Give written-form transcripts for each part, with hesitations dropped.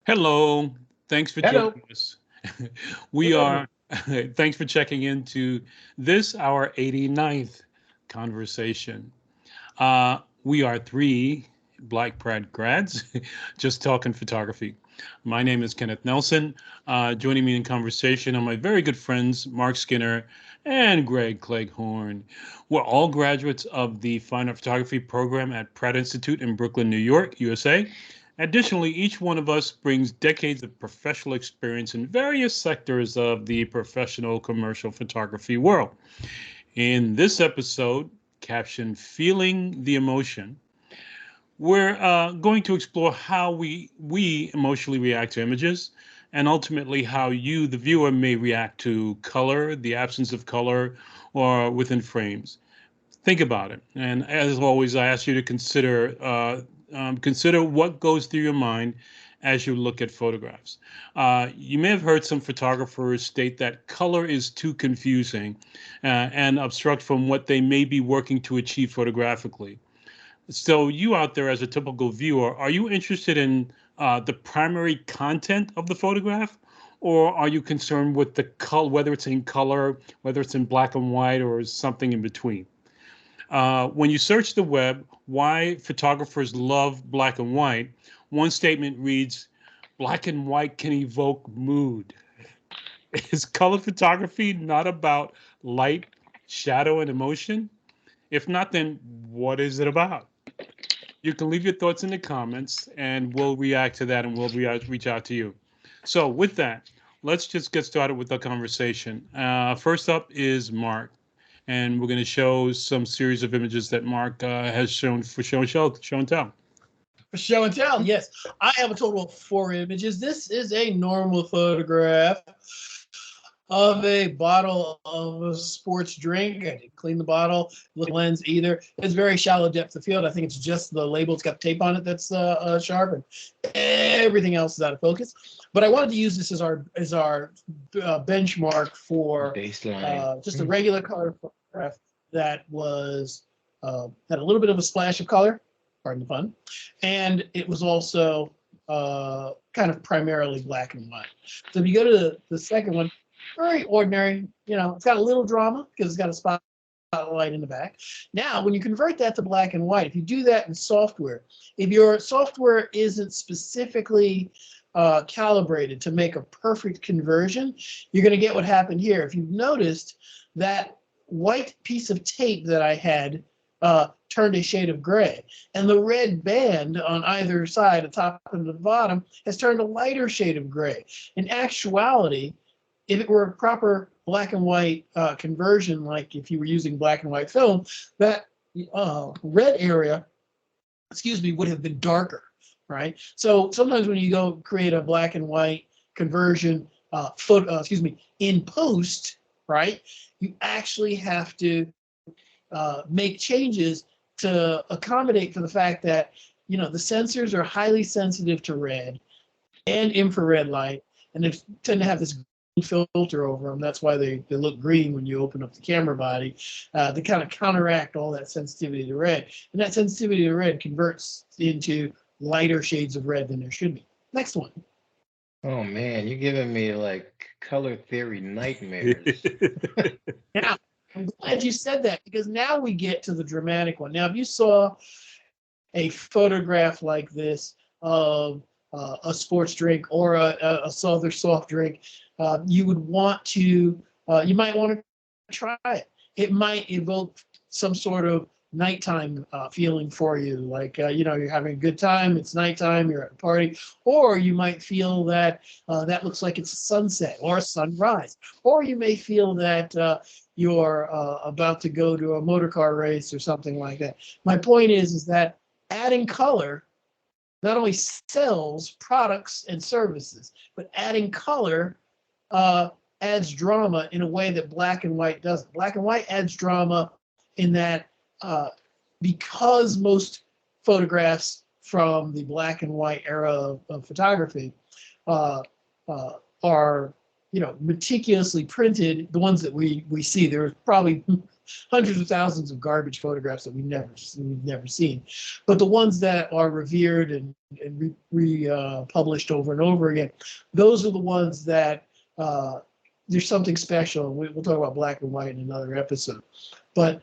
Hello. Thanks for Hello. joining us. We Hello. are, thanks for checking into this, our 89th conversation. We are three Black Pride grads just talking photography. My name is Kenneth Nelson. Joining me in conversation are my very good friends, Mark Skinner and Greg Cleghorn. We're all graduates of the Fine Art Photography program at Pratt Institute in Brooklyn, New York, USA. Additionally, each one of us brings decades of professional experience in various sectors of the professional commercial photography world. In this episode, captioned Feeling the Emotion, we're going to explore how we emotionally react to images and ultimately how you, the viewer, may react to color, the absence of color, or within frames. Think about it. And as always, I ask you to consider what goes through your mind as you look at photographs. You may have heard some photographers state that color is too confusing and obstruct from what they may be working to achieve photographically. So, you out there as a typical viewer, are you interested in the primary content of the photograph? Or are you concerned with the color, whether it's in color, whether it's in black and white, or something in between? When you search the web, why photographers love black and white, one statement reads, black and white can evoke mood. Is color photography not about light, shadow, and emotion? If not, then what is it about? You can leave your thoughts in the comments and we'll react to that and we'll reach out to you. So, with that, let's just get started with the conversation. First up is Mark, and we're going to show some series of images that Mark has shown for show and tell. For show and tell, yes. I have a total of 4 images. This is a normal photograph of a bottle of a sports drink. I didn't clean the bottle, look at the lens either. It's very shallow depth of field. I think it's just the label. It's got tape on it that's sharp, and everything else is out of focus. But I wanted to use this as our benchmark for Baseline. just a regular color photograph that was had a little bit of a splash of color, pardon the pun, and it was also kind of primarily black and white. So if you go to the second one, very ordinary, it's got a little drama because it's got a spotlight in the back. Now, when you convert that to black and white, if you do that in software, if your software isn't specifically calibrated to make a perfect conversion, you're going to get what happened here. If you've noticed, that white piece of tape that I had turned a shade of gray. And the red band on either side, the top and the bottom, has turned a lighter shade of gray. In actuality, if it were a proper black and white conversion, like if you were using black and white film, that red area, would have been darker, right? So sometimes when you go create a black and white conversion, in post, right, you actually have to make changes to accommodate for the fact that the sensors are highly sensitive to red and infrared light, and they tend to have this filter over them. That's why they look green when you open up the camera body. They kind of counteract all that sensitivity to red, and that sensitivity to red converts into lighter shades of red than there should be. Next one. Oh man, you're giving me like color theory nightmares. Now, I'm glad you said that because now we get to the dramatic one. Now, if you saw a photograph like this of a sports drink or a other soft drink, you would want to, you might want to try it. It might evoke some sort of nighttime feeling for you, like you're having a good time, it's nighttime, you're at a party, or you might feel that that looks like it's a sunset or a sunrise, or you may feel that you're about to go to a motor car race or something like that. My point is that adding color not only sells products and services, but adding color adds drama in a way that black and white doesn't. Black and white adds drama in that because most photographs from the black and white era of photography uh, are meticulously printed. The ones that we see, there are probably hundreds of thousands of garbage photographs that we've never seen, but the ones that are revered and published over and over again, those are the ones that there's something special. We'll talk about black and white in another episode, but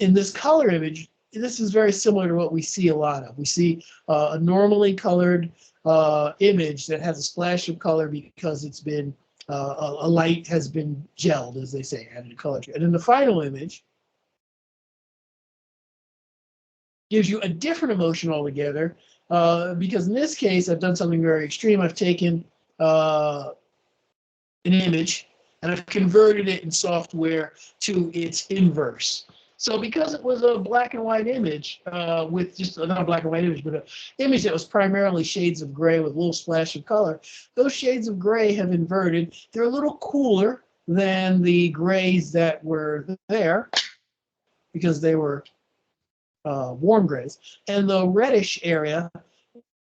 in this color image, this is very similar to what we see a lot of. We see a normally colored image that has a splash of color because it's been a light has been gelled, as they say, added color to it. And then the final image gives you a different emotion altogether, because in this case, I've done something very extreme. I've taken an image and I've converted it in software to its inverse. So because it was a black and white image, with just not a black and white image, but an image that was primarily shades of gray with a little splash of color, those shades of gray have inverted. They're a little cooler than the grays that were there because they were warm grays. And the reddish area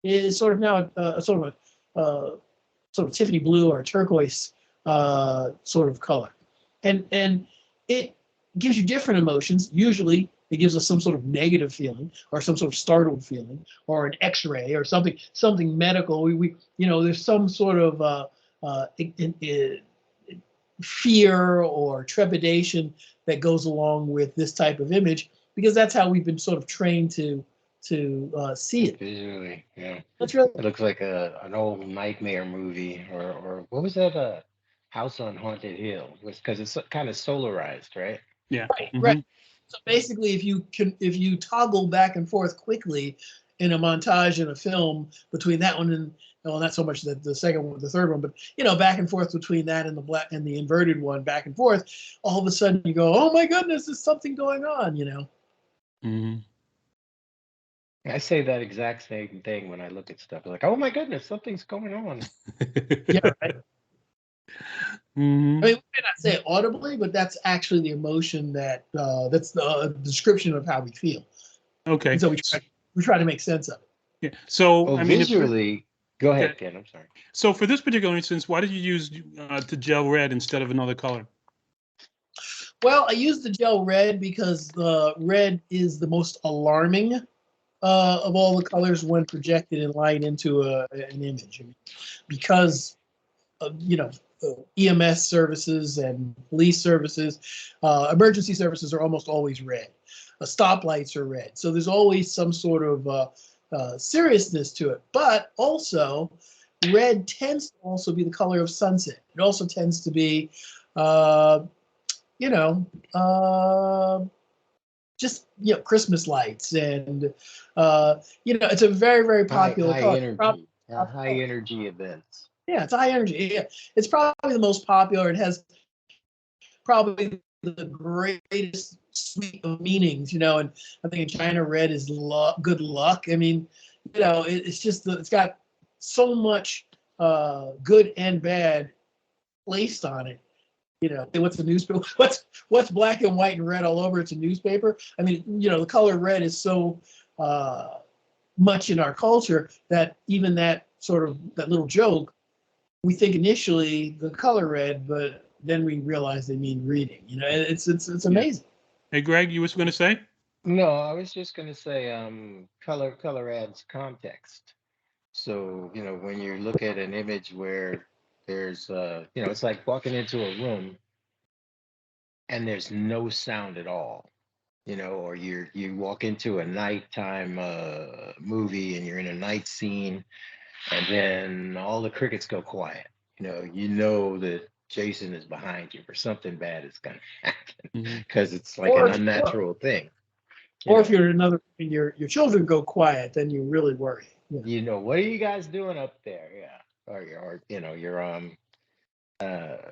is sort of now sort of Tiffany blue or turquoise sort of color. And it gives you different emotions. Usually it gives us some sort of negative feeling or some sort of startled feeling or an x-ray or something medical. We there's some sort of fear or trepidation that goes along with this type of image because that's how we've been sort of trained to see it. Visually, yeah. That's really It looks like an old nightmare movie, or what was that? House on Haunted Hill. Was because it's kind of solarized, right? Yeah. right, Hmm. right. So basically, if you toggle back and forth quickly in a montage in a film between that one and well, not so much the second one, the third one, but back and forth between that and the black and the inverted one, back and forth, all of a sudden you go, oh my goodness, there's something going on. Hmm. I say that exact same thing when I look at stuff. Like, oh my goodness, something's going on. Yeah, right. I Hmm. mean, we may not say it audibly, but that's actually the emotion that's the description of how we feel, and Okay. so we try to make sense of it. Yeah. So, Oh, I mean, if we're visually, go okay. ahead, Ken. I'm sorry. So for this particular instance, why did you use the gel red instead of another color? Well, I use the gel red because the red is the most alarming of all the colors when projected in light into an image. I mean, because EMS services and police services, emergency services are almost always red. Stoplights are red. So there's always some sort of seriousness to it. But also, red tends to also be the color of sunset. It also tends to be, uh, you know, uh, just Christmas lights, and it's a very very High popular high color. Probably energy, high energy events. yeah, it's a high energy. Yeah, it's probably the most popular. It has probably the greatest suite of meanings, and I think in China, red is good luck. I mean, it's just it's got so much good and bad placed on it. What's a newspaper? What's black and white and red all over? It's a newspaper. I mean, the color red is so much in our culture that even that little joke, we think initially the color red, but then we realize they mean reading. It's Yeah. amazing. Hey, Greg, you was going to say? No, I was just gonna say, color adds context. So, when you look at an image where there's, it's like walking into a room and there's no sound at all, or you walk into a nighttime movie and you're in a night scene and then all the crickets go quiet. That Jason is behind you or something bad is gonna happen Hmm. because it's like Or an if, unnatural thing. You or if know, you're in another, and your children go quiet, then you really worry. what are you guys doing up there? Yeah. Or you're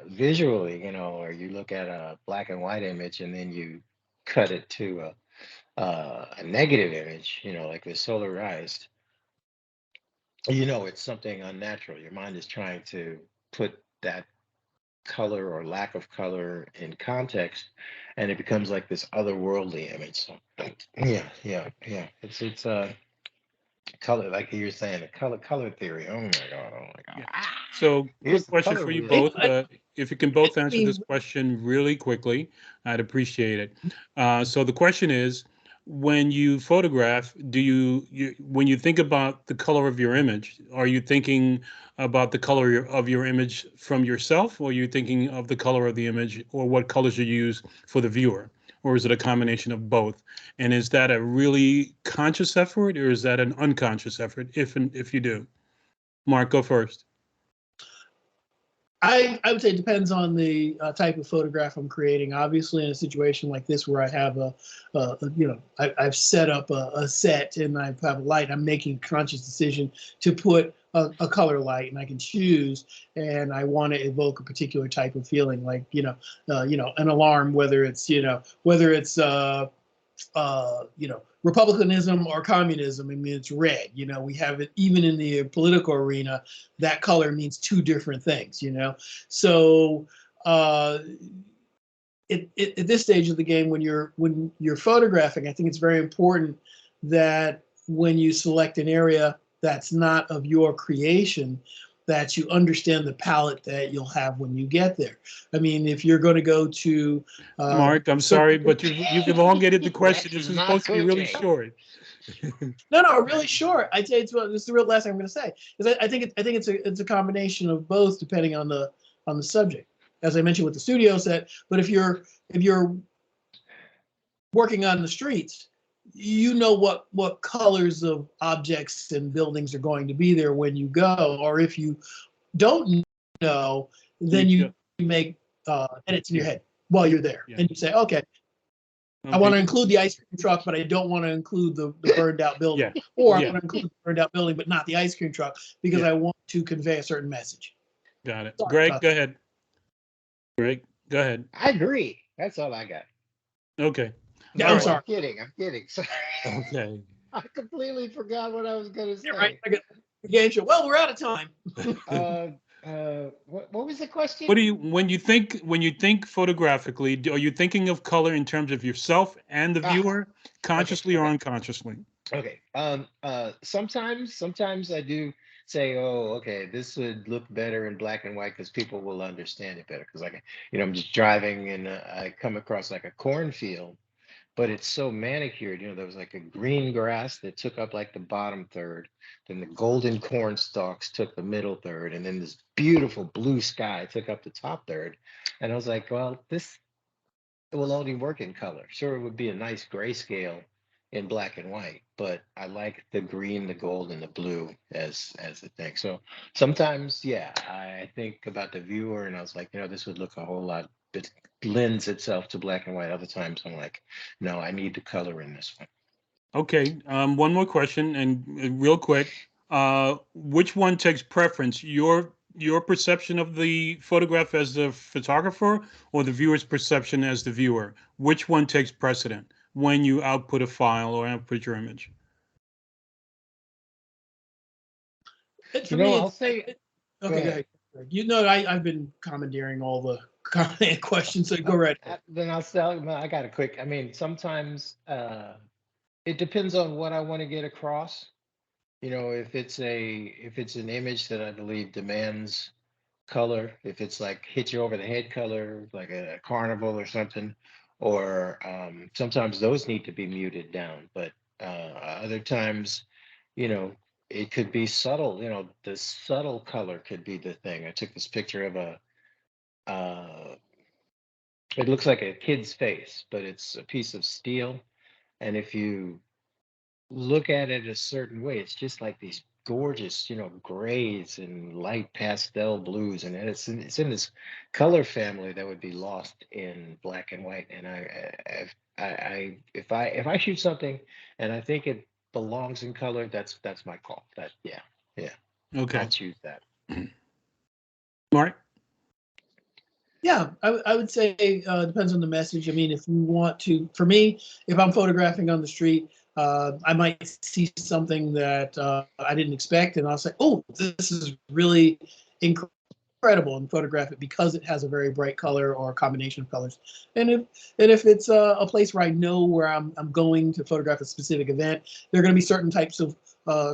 visually, or you look at a black and white image and then you cut it to a negative image, like the solarized, it's something unnatural. Your mind is trying to put that color or lack of color in context, and it becomes like this otherworldly image. So, yeah, yeah, yeah. It's color, like you're saying, the color theory. Oh my God, oh my God. Yeah. Ah, So, here's quick the question color for you wheel. both. If you can both I answer this mean, question really quickly, I'd appreciate it. So the question is, when you photograph, when you think about the color of your image, are you thinking about the color of your image from yourself, or are you thinking of the color of the image, or what colors you use for the viewer? Or is it a combination of both? And is that a really conscious effort, or is that an unconscious effort, if you do? Mark, go first. I would say it depends on the type of photograph I'm creating. Obviously, in a situation like this where I have I've set up a set and I have a light, I'm making a conscious decision to put a color light, and I can choose, and I want to evoke a particular type of feeling, like an alarm, whether it's republicanism or communism. I mean, it's red. We have it even in the political arena. That color means two different things. So at this stage of the game, when you're photographing, I think it's very important that when you select an area that's not of your creation, that you understand the palette that you'll have when you get there. I mean, if you're going to go to Mark, I'm sorry, certain but you've elongated the question. Rex This is is not supposed to be really cooking. short. No, really short. I'd say this is the real last thing I'm going to say. Is I think it's a combination of both, depending on the subject. As I mentioned with the studio set, but if you're working on the streets, what colors of objects and buildings are going to be there when you go. Or if you don't know, then you make edits in your Yeah, head while you're there, yeah. and you say, okay, I want Okay. to include the ice cream truck, but I don't want to include the burned out building. Yeah, Or I yeah, want to include the burned out building, but not the ice cream truck, because yeah. I want to convey a certain message. Got it. Sorry Greg, about go that. ahead. Greg, go ahead. I agree. That's all I got. Okay. Yeah, All I'm No, right. sorry. I'm kidding. I'm kidding. Sorry. Okay. I completely forgot what I was gonna You're right. say. I got the game show. Well, we're out of time. Uh, what was the What question? do you when you think photographically, are you thinking of color in terms of yourself and the Ah, viewer, okay, consciously or okay. unconsciously? Okay. Sometimes I do say, oh, okay, this would look better in black and white because people will understand it better. Because like, I'm just driving and I come across like a cornfield, but it's so manicured. There was like a green grass that took up like the bottom third, then the golden corn stalks took the middle third, and then this beautiful blue sky took up the top third. And I was like, well, this it will only work in color. Sure, it would be a nice grayscale in black and white, but I like the green, the gold, and the blue as the thing. So sometimes, yeah, I think about the viewer, and I was like, this would look a whole lot. It lends itself to black and white. Other times, I'm like, no, I need the color in this one. Okay. One more question, and real quick. Which one takes preference? Your perception of the photograph as the photographer, or the viewer's perception as the viewer? Which one takes precedent when you output a file or output your image? For me, I'll say, go okay. Go ahead. ahead. I've been commandeering all the questions, so go right ahead. Then I'll say, I got a quick. I mean, sometimes it depends on what I want to get across. If it's an image that I believe demands color, if it's like hit you over the head color, like a carnival or something, or sometimes those need to be muted down. But other times, you know, it could be subtle. The subtle color could be the thing. I took this picture of uh, it looks like a kid's face, but it's a piece of steel. And if you look at it a certain way, it's just like these gorgeous, grays and light pastel blues, and it's in this color family that would be lost in black and white. And if I shoot something and I think it belongs in color, that's my call. Yeah, I'll Okay. choose that. Mark? Yeah, I would say depends on the message. I mean, if you want to, for me, if I'm photographing on the street, I might see something that I didn't expect, and I'll say, "Oh, this is really incredible," and photograph it because it has a very bright color or a combination of colors. And if it's a place where I know where I'm going to photograph a specific event, there are going to be certain types of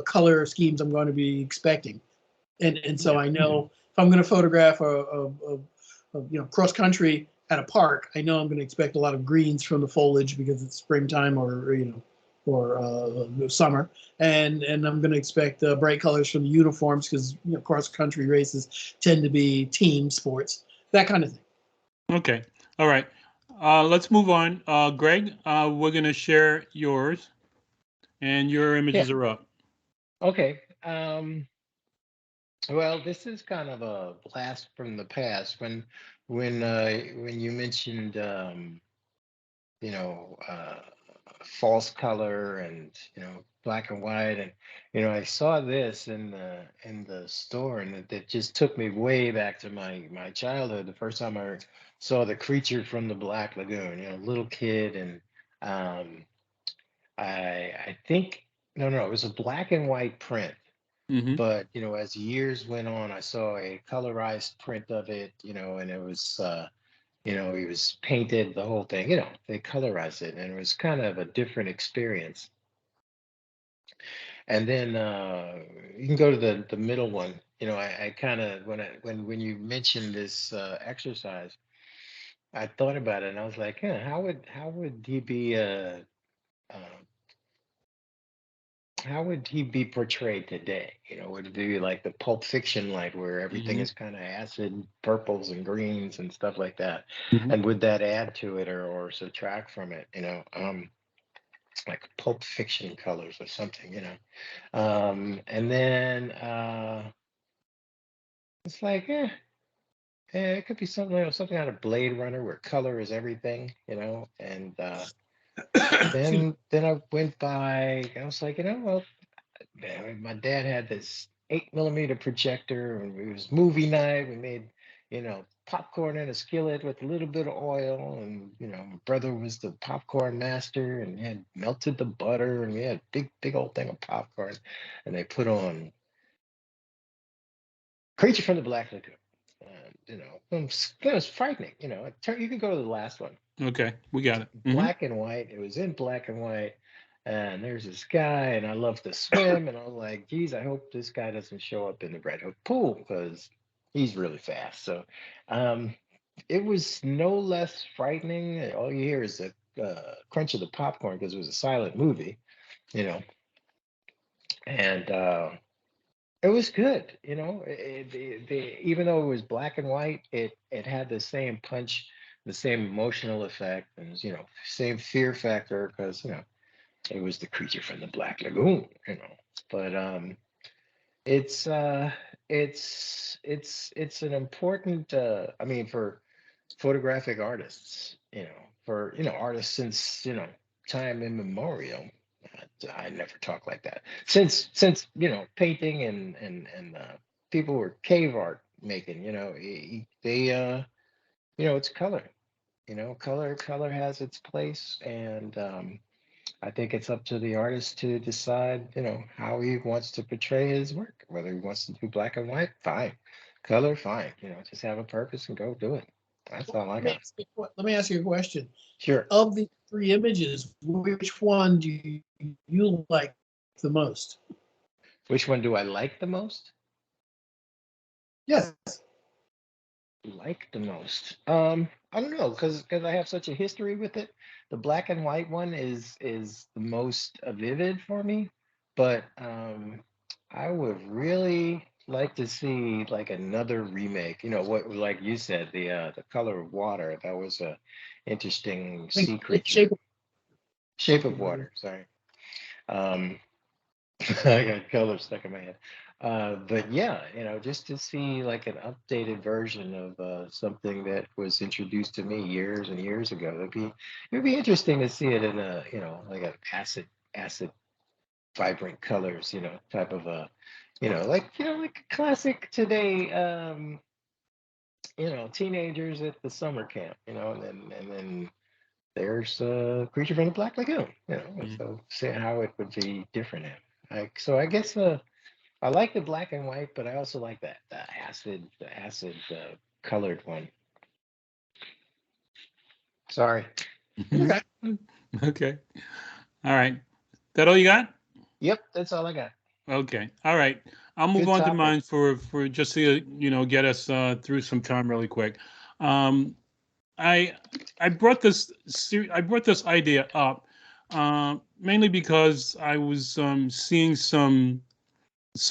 color schemes I'm going to be expecting. And so I know if I'm going to photograph a cross country at a park, I know I'm going to expect a lot of greens from the foliage because it's springtime or summer, and I'm going to expect bright colors from the uniforms because cross country races tend to be team sports, that kind of thing. Okay. All right. Let's move on. Greg, we're going to share yours, and your Yeah. images are up. Okay. Well, this is kind of a blast from the past when you mentioned you know, false color and black and white, and I saw this in the store, and it just took me way back to my childhood. The first time I saw the creature from the Black Lagoon, little kid, and um, I think no, it was a black and white print. Mm-hmm. But as years went on, I saw a colorized print of it, and it was he was painted, the whole thing, they colorized it, and it was kind of a different experience. And then you can go to the middle one. I kind of when you mentioned this exercise, I thought about it, and I was like, yeah, how would he be uh, how would he be portrayed today? Would it be like the Pulp Fiction light where everything Mm-hmm. is kind of acid purples and greens and stuff like that? Mm-hmm. And would that add to it or subtract from it? Like Pulp Fiction colors or something, and then it's like, it could be something, something out of Blade Runner where color is everything, and Excuse me. then I went by, I was like, well, man, my dad had this 8 millimeter projector, and it was movie night. We made, popcorn in a skillet with a little bit of oil, and my brother was the popcorn master, and he had melted the butter, and we had big old thing of popcorn, and they put on Creature from the Black Lagoon. And, it was frightening. You can go to the last one, Okay, we got it. Mm-hmm. black and white. It was in black and white. And there's this guy, and I love to swim. And I was like, geez, I hope this guy doesn't show up in the Red Hook pool because he's really fast. So um, it was no less frightening. All you hear is the crunch of the popcorn because it was a silent movie, you know. And it was good, even though it was black and white, it had the same punch, the same emotional effect, and same fear factor because it was the creature from the Black Lagoon. But it's it's an important, I mean, for photographic artists, for artists since time immemorial. I never talk like that since painting and people were cave art making. They it's color. Color has its place, and I think it's up to the artist to decide, how he wants to portray his work. Whether he wants to do black and white, fine. Color, fine. Just have a purpose and go do it. That's all I got. Let me ask you a question. Sure. Of the three images, which one do you like the most? Which one do I like the most? Yes. Like the most? I don't know, because I have such a history with it. The black and white one is the most vivid for me, but I would really like to see like another remake. What, like you said, the Color of Water. That was a interesting I think sea it's creature. Shape of Shape of Water. Sorry. Um, I got color stuck in my head. But yeah, just to see like an updated version of something that was introduced to me years and years ago, it'd be interesting to see it in a, like an acid vibrant colors, type of a, like a classic today, teenagers at the summer camp, and then there's Creature from the Black Lagoon, Mm-hmm. so seeing how it would be different. So I guess I like the black and white, but I also like that the acid colored one. Sorry. Okay. Okay. All right. That all you got? Yep, that's all I got. Okay. All right. I'll move Good on to topic. mine for just to get us through some time really quick. Um, I I brought this idea up mainly because I was seeing some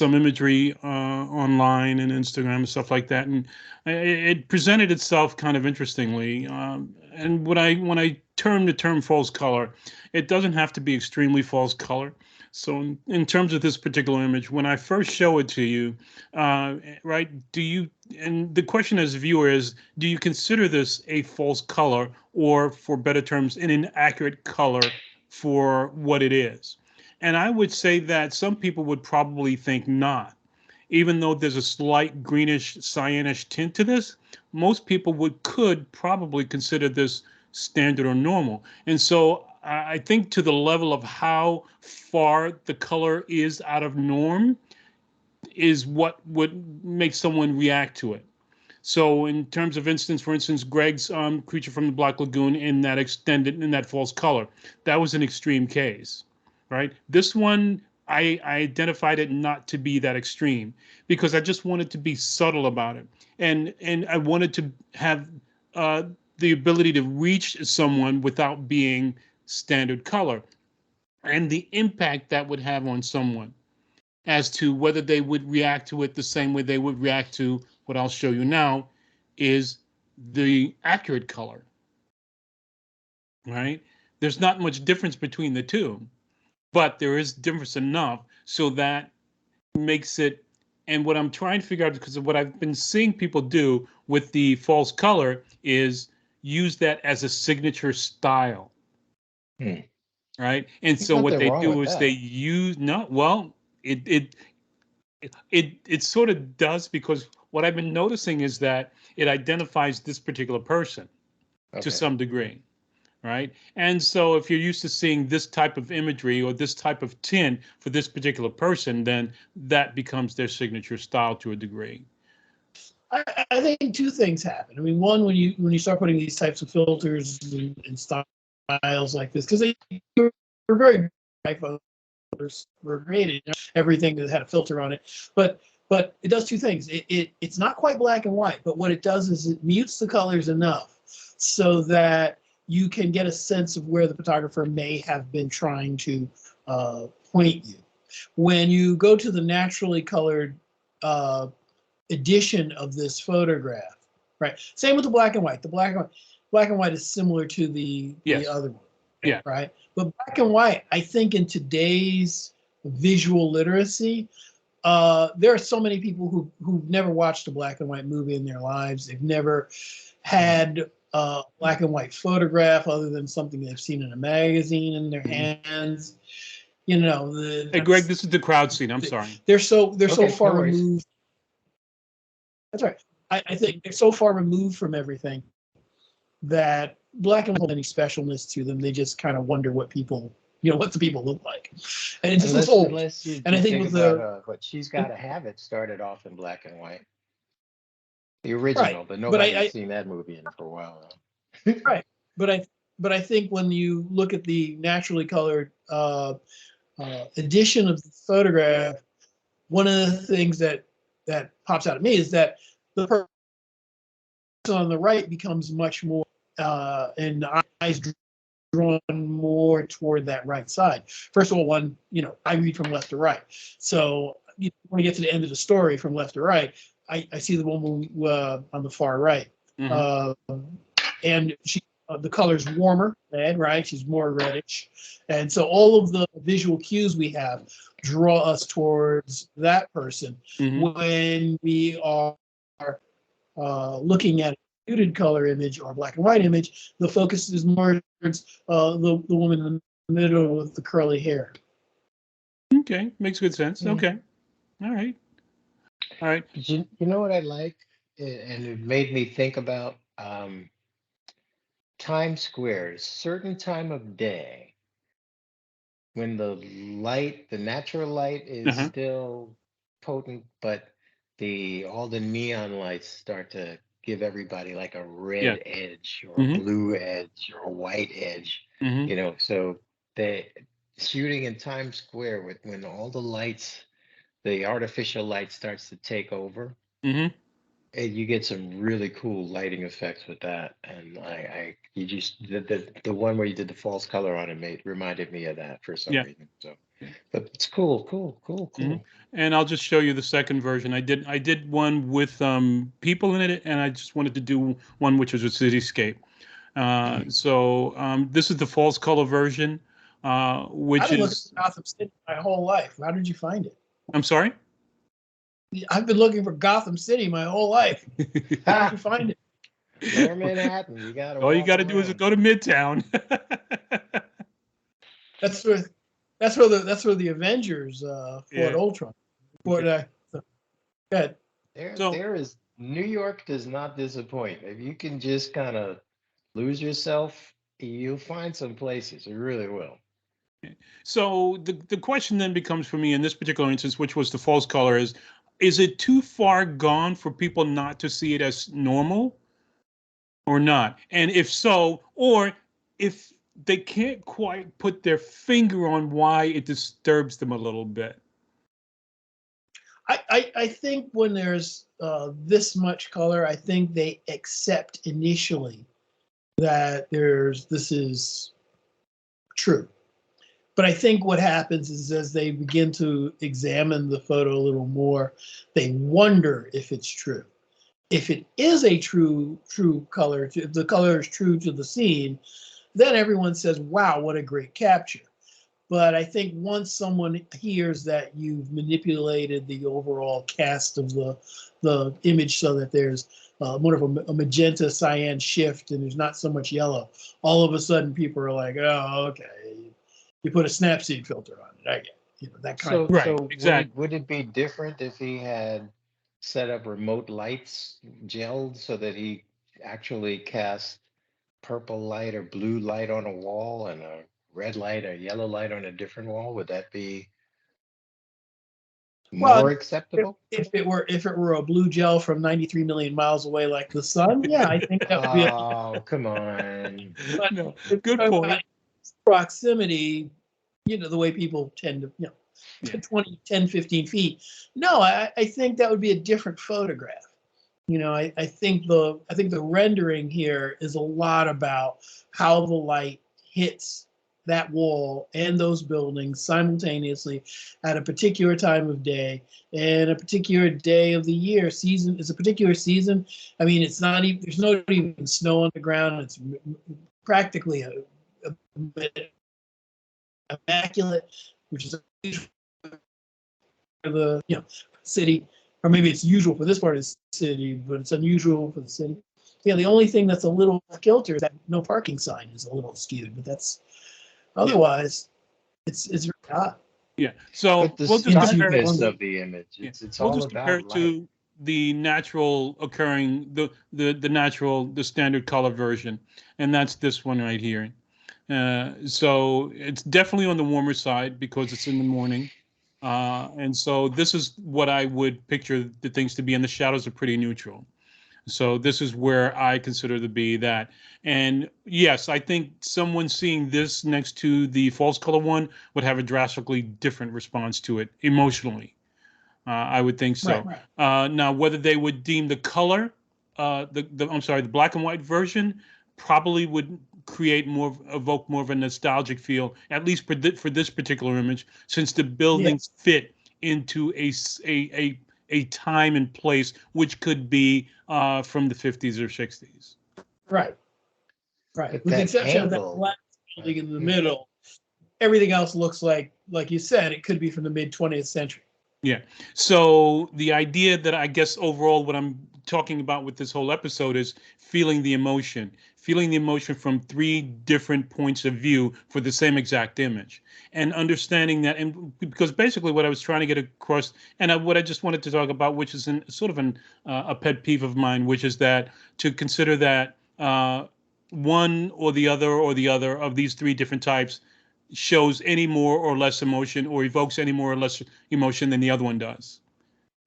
imagery online and Instagram and stuff like that, and it presented itself kind of interestingly. And when I term the term false color, it doesn't have to be extremely false color. So in terms of this particular image, when I first show it to you, right? Do you and the question as a viewer is, do you consider this a false color, or for better terms, an inaccurate color for what it is? And I would say that some people would probably think not. Even though there's a slight greenish cyanish tint to this, most people could probably consider this standard or normal. And so I think to the level of how far the color is out of norm is what would make someone react to it. So in terms of instance, for instance, Greg's Creature from the Black Lagoon in that false color, that was an extreme case, right? This one, I identified it not to be that extreme because I just wanted to be subtle about it, and I wanted to have uh, the ability to reach someone without being standard color, and the impact that would have on someone as to whether they would react to it the same way they would react to what I'll show you now is the accurate color, right? There's not much difference between the two, but there is difference enough so that makes it. And what I'm trying to figure out, because of what I've been seeing people do with the false color, is use that as a signature style, Hmm. right? And There's so what nothing they wrong do with is they that. use no, well, it sort of does, because what I've been noticing is that it identifies this particular person to Okay. some degree, right? And so if you're used to seeing this type of imagery or this type of tint for this particular person, then that becomes their signature style to a degree. I think two things happen. I mean, one, when you start putting these types of filters and styles like this, because they were very were created, everything that had a filter on it. But it does two things. It's not quite black and white, but what it does is it mutes the colors enough so that you can get a sense of where the photographer may have been trying to point you. When you go to the naturally colored uh, edition of this photograph, right? Same with the black and white. The black and white is similar to the Yes. other one, Yeah. right? But black and white, I think in today's visual literacy, there are so many people who've never watched a black and white movie in their lives. They've never had a black and white photograph other than something they've seen in a magazine in their Mhm. hands. You know, Hey, Greg, this is the crowd scene. I'm sorry. they're so Okay, no far worries. removed. That's right. I think they're so far removed from everything that black and white don't have any specialness to them. They just kind of wonder what the people look like, and it just looks Unless old. unless you, And I you think think with about the what she's got to have it started off in black and white, the right, original, but but nobody's I seen that movie in for a while now. right, but I think when you look at the naturally colored edition of the photograph, one of the things that pops out at me is that the person on the right becomes much more and the eyes drawn more toward that right side. First of all, I read from left to right. So when you get to the end of the story from left to right, I see the woman on the far right. Hmm. Uh, and the color's warmer red, right? She's more reddish. And so all of the visual cues we have draw us towards that person. Hmm. When we are looking at a muted color image or black and white image, the focus is more towards the woman in the middle with the curly hair. Okay, makes good sense. Yeah. Okay, all right, all right. But you know what I like? And it made me think about Times Square, certain time of day when the natural light is Uh-huh. still potent, but the all the neon lights start to give everybody like a Yeah. red edge or a Hmm. blue edge or a white edge, Hmm. so they shooting in Times Square with when all the lights the artificial light starts to take over, Hmm. and you get some really cool lighting effects with that. And you just the one where you did the false color on it reminded me of that for some Yeah. reason. So, but it's cool, cool, cool, Hmm. cool. And I'll just show you the second version. I did one with people in it, and I just wanted to do one which was a cityscape. Mm. This is the false color version, I've which been looking is, for Gotham City my whole life. How did you find it? I'm sorry. I've been looking for Gotham City my whole life. How did you Ha! find it? Lower Manhattan, you got to All you walk got to do is around. go to Midtown. That's where that's where the Avengers fought Yeah. Ultron. Fought, Okay. good. So, There is New York does not disappoint. If you can just kind of lose yourself, you'll find some places. You really will. so the question then becomes for me in this particular instance, which was the false color, is it too far gone for people not to see it as normal or not? And if so, or if they can't quite put their finger on why it disturbs them a little bit. I think when there's this much color, I think they accept initially that this is true. But I think what happens is as they begin to examine the photo a little more, they wonder if it's true. If it is a true color, if the color is true to the scene, then everyone says, "Wow, what a great capture." But I think once someone hears that you've manipulated the overall cast of the image so that there's more of a magenta cyan shift and there's not so much yellow, all of a sudden people are like, "Oh, okay, you put a snapseed filter on it." I get it. That kind of. Right, exactly. Would it be different if he had set up remote lights gelled so that he actually cast purple light or blue light on a wall and a red light or yellow light on a different wall? Would that be Well, more acceptable? if it were a blue gel from 93 million miles away like the sun, yeah, I think that would be. Oh, come on. But No, if good you're talking about point. proximity, the way people tend to, Yeah. 20, 10, 15 feet. No, I think that would be a different photograph. I think the rendering here is a lot about how the light hits that wall and those buildings simultaneously at a particular time of day and a particular day of the year. Season is a particular season. I mean, it's not even there's not even snow on the ground. It's practically a immaculate, which is the city, or maybe it's usual for this part of the city, but it's unusual for the city. Yeah, the only thing that's a little off kilter is that no parking sign is a little skewed, but that's Yeah. otherwise it's very odd. Yeah. But So the we'll just compare it. starkness of the image, Yeah. it's We'll all just compare about it light. to the natural occurring, the standard color version, and that's this one right here. So it's definitely on the warmer side because it's in the morning. And so this is what I would picture the things to be, and the shadows are pretty neutral. So this is where I consider to be that. And yes, I think someone seeing this next to the false color one would have a drastically different response to it emotionally. I would think Right, so. right. Now, whether they would deem the color, I'm sorry, the black and white version probably would evoke more of a nostalgic feel, at least for this particular image, since the Yeah, buildings fit into a time and place which could be from the 50s or 60s. right, right. But With the that exception of that angle, last building in the yeah. middle, everything else looks like you said, it could be from the mid 20th century. Yeah. So the idea that I guess overall what I'm talking about with this whole episode is feeling the emotion from three different points of view for the same exact image, and understanding that, and because basically what I was trying to get across, and what I just wanted to talk about, which is sort of a pet peeve of mine, which is that to consider that one or the other of these three different types shows any more or less emotion or evokes any more or less emotion than the other one does.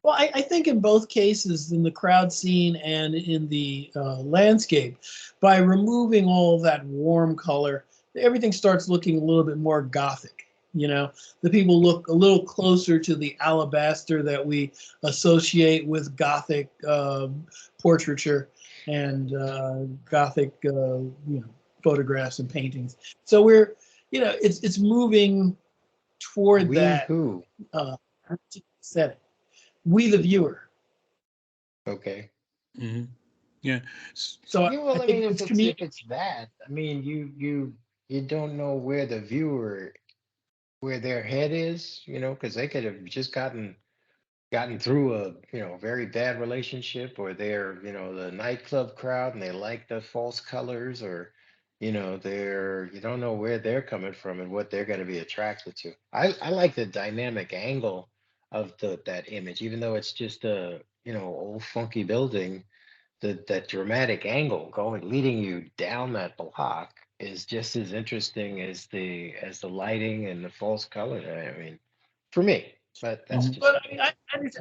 Well, I think in both cases, in the crowd scene and in the landscape, by removing all that warm color, everything starts looking a little bit more gothic. You know, the people look a little closer to the alabaster that we associate with Gothic portraiture and Gothic, photographs and paintings. So we're, it's moving toward We that who? uh, setting. We, the viewer. Okay. Hmm. Yeah. So Yeah, I well, I mean, think if it's it's community. if it's that, I mean, you don't know where the viewer, where their head is, because they could have just gotten through a very bad relationship, or they're the nightclub crowd and they like the false colors, or you don't know where they're coming from and what they're going to be attracted to. I like the dynamic angle of that image, even though it's just a old funky building. That dramatic angle going leading you down that block is just as interesting as the lighting and the false color. I mean, for me, but that's Mhm. just But me.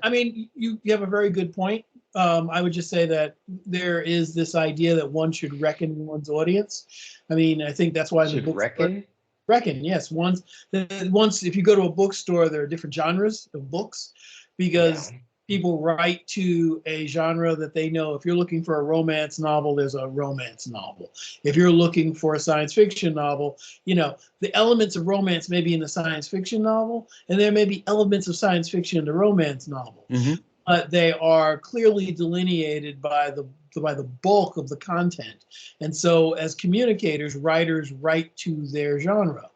I mean, you have a very good point. I would just say that there is this idea that one should reckon one's audience. I mean, I think that's why in the Should bookstore, reckon. reckon, yes. Once, if you go to a bookstore, there are different genres of books Yeah. because people write to a genre that they know. If you're looking for a romance novel, there's a romance novel. If you're looking for a science fiction novel, the elements of romance may be in the science fiction novel, and there may be elements of science fiction in the romance novel. Mhm. But they are clearly delineated by the bulk of the content. And so, as communicators, writers write to their genre.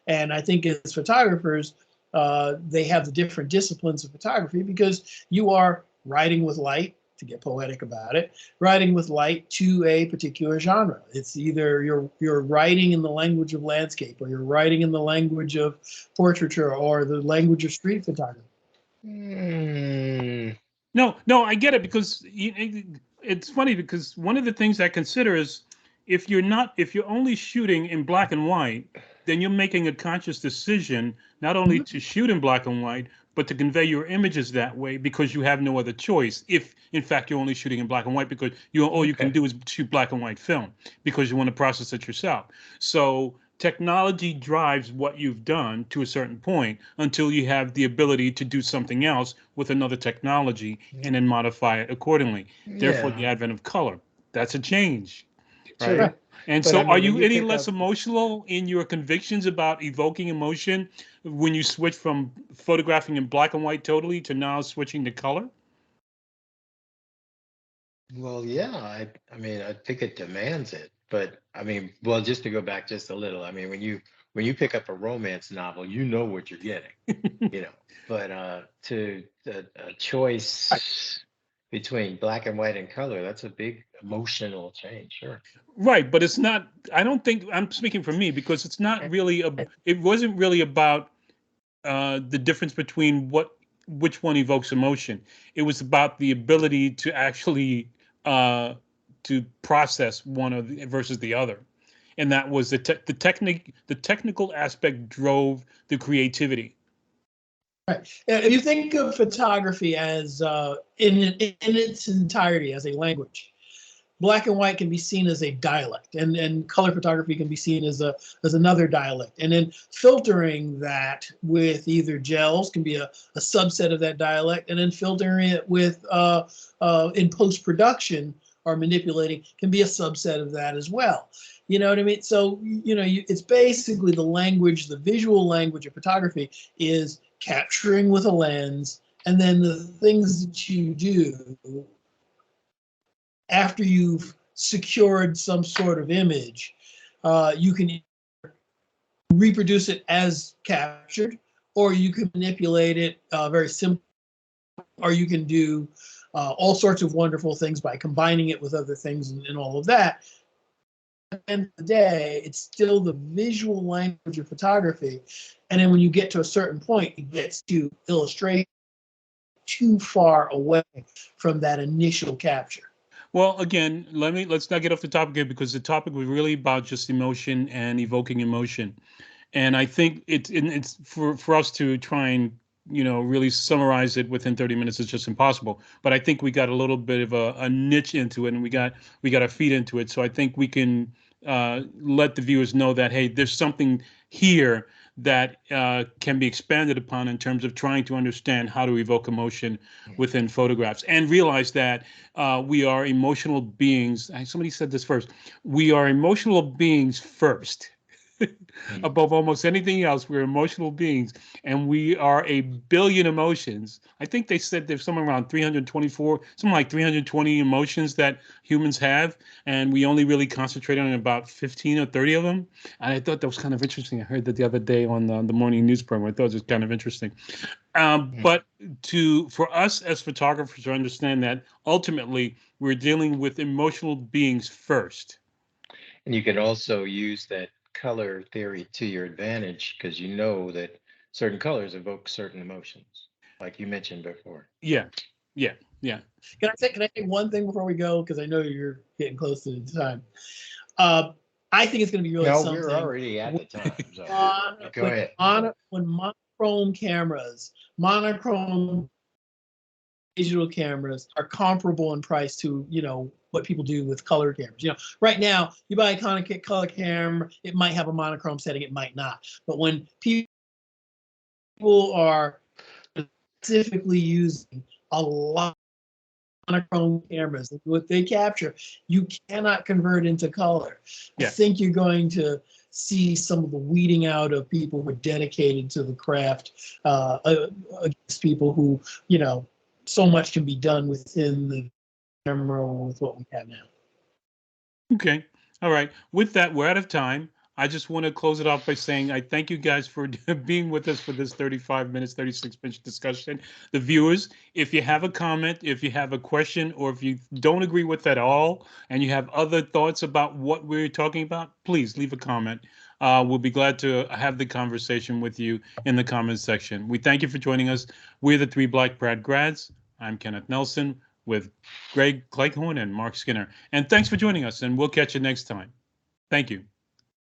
And I think as photographers, they have the different disciplines of photography because you are writing with light, to get poetic about it, writing with light to a particular genre. It's either you're writing in the language of landscape, or you're writing in the language of portraiture, or the language of street photography. Hmm. No, no, I get it because it's funny because one of the things I consider is if you're only shooting in black and white, then you're making a conscious decision not only to shoot in black and white, but to convey your images that way because you have no other choice. If in fact you're only shooting in black and white because all you can Okay. do is shoot black and white film because you want to process it yourself. So technology drives what you've done to a certain point until you have the ability to do something else with another technology and then modify it accordingly. Therefore, the Yeah. advent of color. That's a change, right? True. Right. And But I so, are mean, when you you any pick less up, emotional in your convictions about evoking emotion when you switch from photographing in black and white totally to now switching to color? well, yeah, I mean, I think it demands it. But I mean, well, just to go back just a little, I mean, when you pick up a romance novel, you know what you're getting. you know. But to a choice between black and white and color, that's a big emotional change. Sure. Right, but it's not. I don't think I'm speaking for me because it's not really a. It wasn't really about the difference between which one evokes emotion. It was about the ability to actually uh, to process one versus the other, and that was the technical aspect drove the creativity. Right. If you think of photography as in its entirety as a language, black and white can be seen as a dialect, and color photography can be seen as another dialect. And then filtering that with either gels can be a subset of that dialect, and then filtering it with in post production or manipulating can be a subset of that as well. You know what I mean? So it's basically the language, the visual language of photography is capturing with a lens, and then the things that you do after you've secured some sort of image, you can reproduce it as captured, or you can manipulate it very simply, or you can do all sorts of wonderful things by combining it with other things and all of that. At the end of the day, it's still the visual language of photography. And then when you get to a certain point, it gets to illustrate too far away from that initial capture. Well, again, let's not get off the topic here because the topic was really about just emotion and evoking emotion. And I think it's for us to try and really summarize it within 30 minutes is just impossible. But I think we got a little bit of a niche into it, and we got our feet into it. So I think we can let the viewers know that hey, there's something here that can be expanded upon in terms of trying to understand how to evoke emotion within photographs, and realize that we are emotional beings. Somebody said this first. We are emotional beings first. Above almost anything else, we're emotional beings, and we are a billion emotions. I think they said there's somewhere around 324, something like 320 emotions that humans have, and we only really concentrate on about 15 or 30 of them. And I thought that was kind of interesting. I heard that the other day on the morning news program. I thought it was kind of interesting. But for us as photographers to understand that ultimately we're dealing with emotional beings first. And you can also use that color theory to your advantage because you know that certain colors evoke certain emotions, like you mentioned before. Yeah, yeah, yeah. Can I say one thing before we go? Because I know you're getting close to the time. Uh, I think it's going to be really No, we're something already at the time. So go when ahead. monochrome cameras, monochrome digital cameras are comparable in price to what people do with color cameras. Right now you buy a color camera, it might have a monochrome setting, it might not. But when people are specifically using a lot monochrome cameras, what they capture, you cannot convert into color. I Yeah. think you're going to see some of the weeding out of people who are dedicated to the craft against people who, so much can be done within the camera with what we have now. Okay. All right. With that, we're out of time. I just want to close it off by saying I thank you guys for being with us for this 35 minutes, 36-minute discussion. The viewers, if you have a comment, if you have a question, or if you don't agree with that at all, and you have other thoughts about what we're talking about, please leave a comment. We'll be glad to have the conversation with you in the comments section. We thank you for joining us. We're the Three Black Grad Grads. I'm Kenneth Nelson with Greg Cleghorn and Mark Skinner. And thanks for joining us, and we'll catch you next time. Thank you.